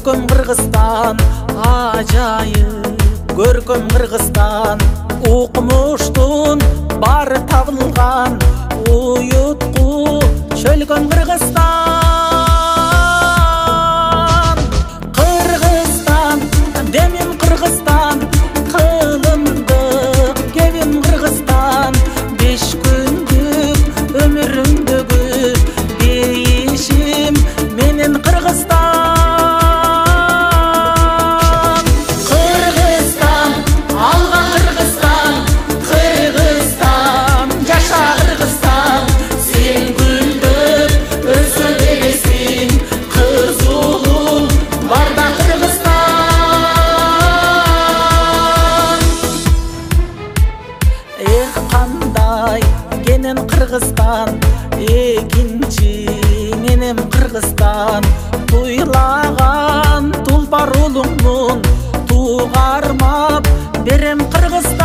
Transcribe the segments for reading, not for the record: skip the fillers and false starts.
Көркөм Кыргызстан ажайып, көркөм Кыргызстан укмуштун бары табылган, уютку чөлгөн Кыргызстан. Кыргызстан демим Кыргызстан, кылымдык кебим Кыргызстан, 5 күндүк өмүрүмдөгү дейишим менен Кыргызстан. Кыргызстан, алга Кыргызстан, Кыргызстан, жаша Кыргызстан, сен гүлдөп өсө бересиң, кыз улуң барда Кыргызстан. Эх, кандай кенен Кыргызстан, экинчи менен Кыргызстан, туйлаган тулпар улуңмун, тугармап берем Кыргызстан.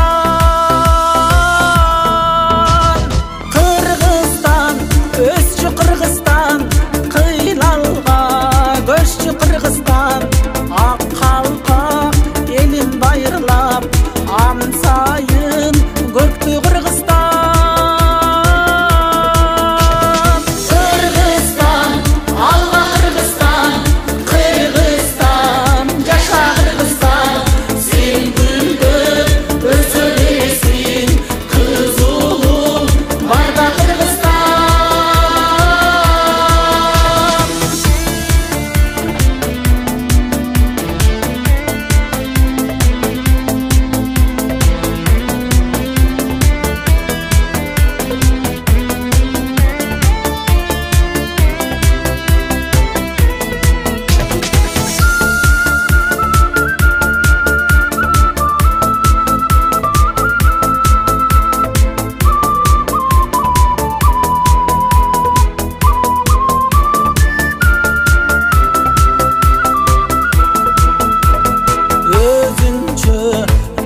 Кыргызстан, өсчү Кыргызстан, кыйлалга көччү Кыргызстан, ак калпак элин байырлап, ансайын көктү Кыргызстан. Кыргызстан, алга Кыргызстан, Кыргызстан, жаша Кыргызстан, сен гүлдөп өсө бересиң, кыз улуң барда Кыргызстан. Өзүнчө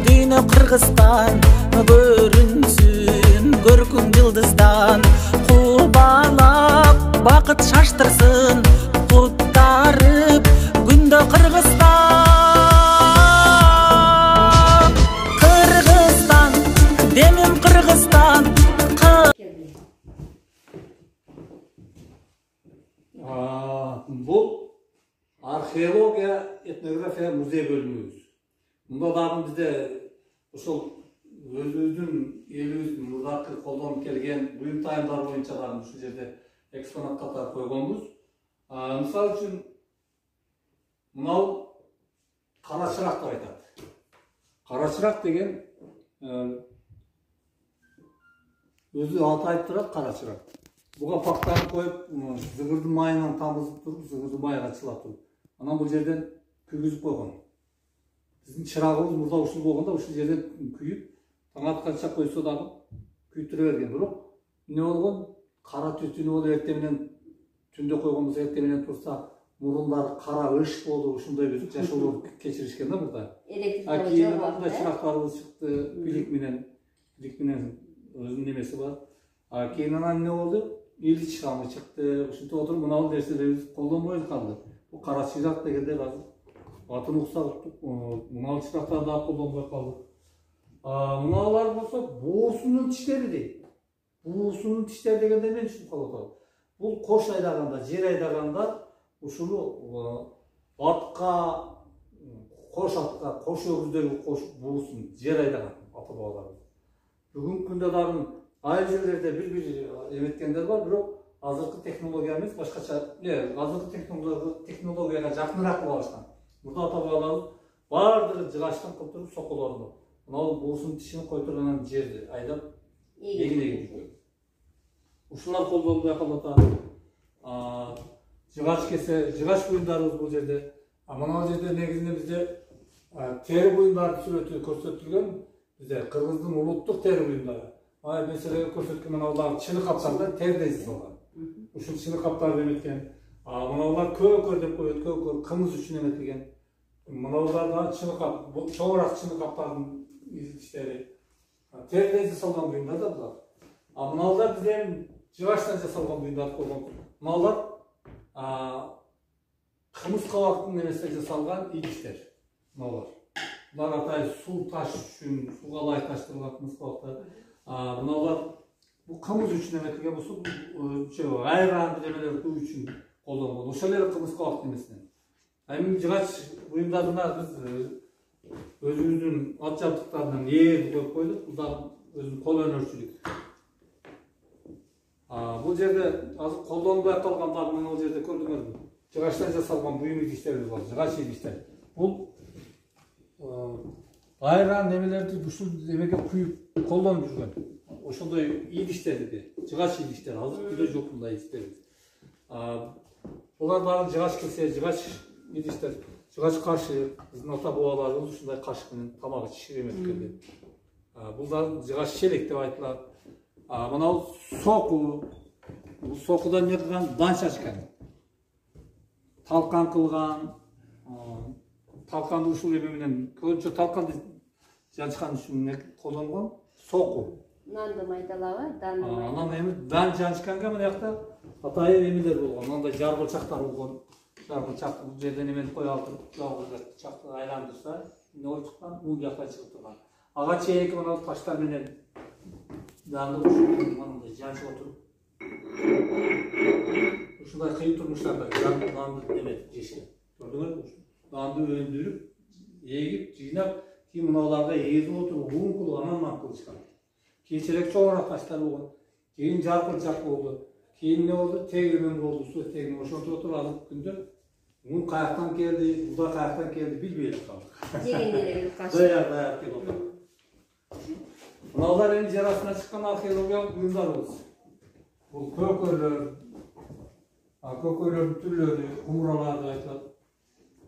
дүйнө Кыргызстан, көрүнсүн көркүң жылдыздан, кубалап бакыт шаштырсын, куттарып күндө Кыргызстан. Кыргызстан демим Кыргызстан. Бұл археология, этнография музей бөліміміз. Мұнда дагы бізде ошол өзүбүздүн элибиздин мурдакы колдонуп келген буюм тайымдар боюнча дагы ушул жерде экспонат катары койгонбуз. Мисалы үчүн мынау кара чырак деп айтат. Кара чырак деген өзү аты айтып турат, кара чырак. Буга пактаны коюп, зыгырдын майынан тамызып туруп, зыгырдын майга чылап туруп, анан бул жерден күйгүзүп койгон. Биздин чырагыбыз мурда ушул болгондо, ушул жерден күйүп, таң атканча койсо дагы күйдүрө берген. Бирок эмне болгон? Кара түтүнү болуп, эртең менен түндө койгонбуз, эртең менен турса, мурундары кара ыш болуп, ушундай бир жашоолор кечиришкен да мурда. Кийин мындай чырактарыбыз чыкты, билик менен өзүнүн немеси бар. Кийин анан эмне болду? Ильич шамы чыкты. Ушинтип отуруп, мына нерселерибиз колдонбой калды. Бул кара чырак дегенде азыр атын уксак, мына чырактар да колдонбой калды. Мыналар болсо буусунун тиштери дейт. Буусунун тиштери дегенде эмне үчүн калып атат? Бул кош айдаганда, жер айдаганда ушуну атка, кош атка, кош өгүздөгү кош буусун жер айдаган ата бабаларыбыз. Бүгүнкү күндө дагы айыл жерлерде бир эметкендер бар, бирок азыркы технология эмес, башкача, азыркы технологияга жакыныраак боло баштаган. Мурда ата бабаларыбыз баардыгы жыгачтан кылып туруп соколорду. Мына буусунун тишин коюп туруп анан жерди айдап эгин жүргөн. Ушулар колдонбой калып атат. Жыгач кесе, жыгач буюмдарыбыз бул жерде. Мына жерде негизинен бизде тери буюмдары сүрөтү көрсөтүлгөн. Бизде Кыргыздын улуттук тери буюмдары. Mesela көрсөткөн мыналар чыны каптарда тердези болгон. Ушул чыны каптарды эметкен. Мыналар көкөр деп коет, көкөр кымыз үчүн эметилген. Мыналарда чыны кап, чоңураак чыны каптардын иштери. Тердези салган буюмдар да булар. Мыналар бизде 20 жасалған бұйымдарды қойған. Мыналар Kımız kavaktan nemesine жасалған идиштер. Мыналар. Бұлар атай су таш үшін, суға лайықташтырылған кымыз кавактар. Мыналар бұл кымыз үшін эметке болса, айран немелер куу үшін колдонгон. Ошол эле кымыз кавак немесинен. Эми жыгач буюмдарына биз өзүбүздүн ат жабдыктарынан ээр коюп койдук. Бул дагы өзүнүн кол өнөрчүлүк. Бул жерде азыр колдонбой калган дагы мына бул жерде көрдүңөрбү? Жыгачтан жасалган буюм идиштерибиз бар, жыгач идиштер. Бул айран немелерди ушул эмеге куюп колдонуп жүргөн. Ошондой идиштерди, жыгач идиштер, азыр күдө жок мындай идиштер. Булар дагы жыгач кесе, жыгач идиштер, жыгач кашык, биздин ата бабаларыбыз ушундай кашык менен тамак ичишип эметкен. Бул дагы жыгач шелек деп айтылат. Мына соку, бул сокудан не кылган? Дан чачкан. Талкан кылган. Талканды ушул эме менен, көбүнчө талканды жанчкан үчүн колдонгон соку. Нанды майдалабы, данды майдалабы. Анан эми дан жанчканга мына жакта атайын эмелер болгон, мындай жаргылчактар болгон. Жаргылчакты бул жерден эмени кое алып, жаргылчакты айландырса, эмне болуп чыккан? Бул жакка чыгып турган. Ага чейинки мына таштар менен данды ушундай жанчып отуруп. Ушундай кыйын турмуштарда данды эметип жешкен. Көрдүңөрбү? Dandı öndürüp, егип, жыйнап, кийин мыналарга езип отуруп, уун кылып анан кылышкан. Кийинчерээк чоңураак таштар болгон, кийин жаркылчак болду, кийин эмне болду? Тегирмен болду, суу тегирмен. Ошентип отуруп азыркы күндө уун каяктан келди, буда каяктан келди билбей эле калдык. Жеген эле келип калды. Даяр келип отуруп. Мыналар эми жер астынан чыккан археологиялык буюмдарыбыз. Бул көкөйлөр, көкөйлөрдүн түрлөрү, кумуралар деп айтылат.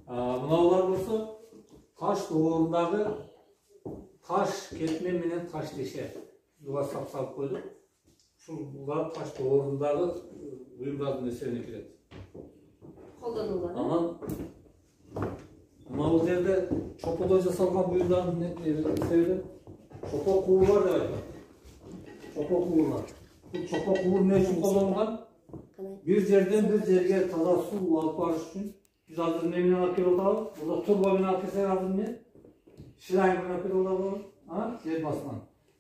Мыналар болса, таш doğrundагы таш кетмен менен таш деше. Буга сап-сап койдук. Ушул булар таш doğrundагы буюмдардын эсебине кирет. Колдонулган. Анан мына бул жерде чоподон жасалган буюмдардын эсебине чопо куурлар деп айтылат. Чопо куурлар. Бул чопо куур эмне үчүн колдонулган? Бир жерден бир жерге таза суу алып барыш үчүн biz hazır nemini akıyor olalım. Burada turbo bina keser aldım ne? Şilayın bina akıyor olalım. Yer basman.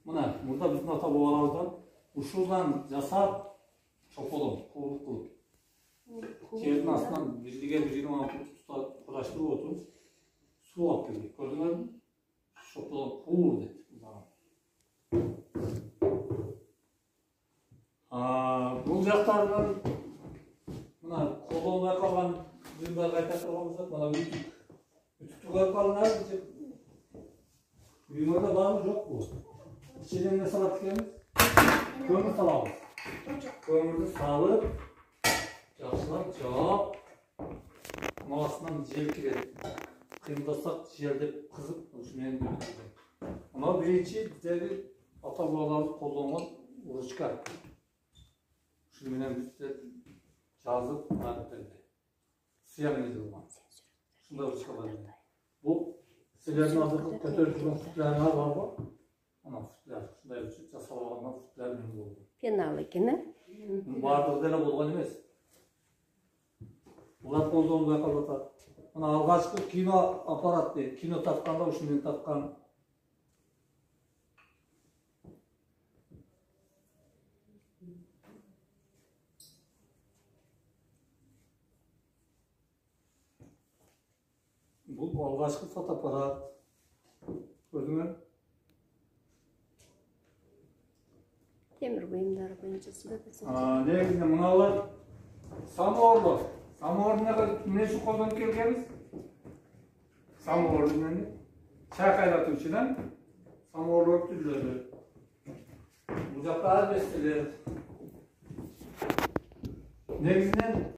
Burada bizim ata boğalardan uşuldan jasap çopolum, kuyruk kılıp. Yerin aslından birliğe 26 tuta kuraştırıp oturup su alıp geldik. Gördünüz mü? Çopolum, kuğur dedik. Bu jaktardan kolonlar kalan Buyumlar kaytak olmamızda bana ütük. Ütüktü koyup alınlar. Buyumlarda var mı? Yok bu. İçine ne salat dikemiz? Kömür salamız. Kömürde salıp, yaxşılap, cevap. Malasından jel kiredi. Kıyımdasak jelde kızıp, şunayın dönüyor. Ama birinci bizdeki ata babalarımız kollangan uruçkar. Şunayın bizde жазып adetlerdi. Siyah nedir bu? Şunda bir çıkabilir. Bu silerin azıcık kötü sütlerine var mı? Ana sütler. Şunda bir çıkça salavanlar sütler mi oldu? Penalı gene. Bardığı dele bolgan emes. Bulat kolduğunu da kalatar. Ana algaçkı kino aparat değil. Kino tatkanda uşundan tatkan. Bu algaçkı fotoaparat. Gördün mü? Temir buyumları boyunca sürekli. Негізінде мыналар самауырлар. Самауыр не үшін қолданып келгенбіз? Самауыр дегенде шай қайнатушыдан самауырлар түрлері. Бұл жақта асбестілер. Негізінен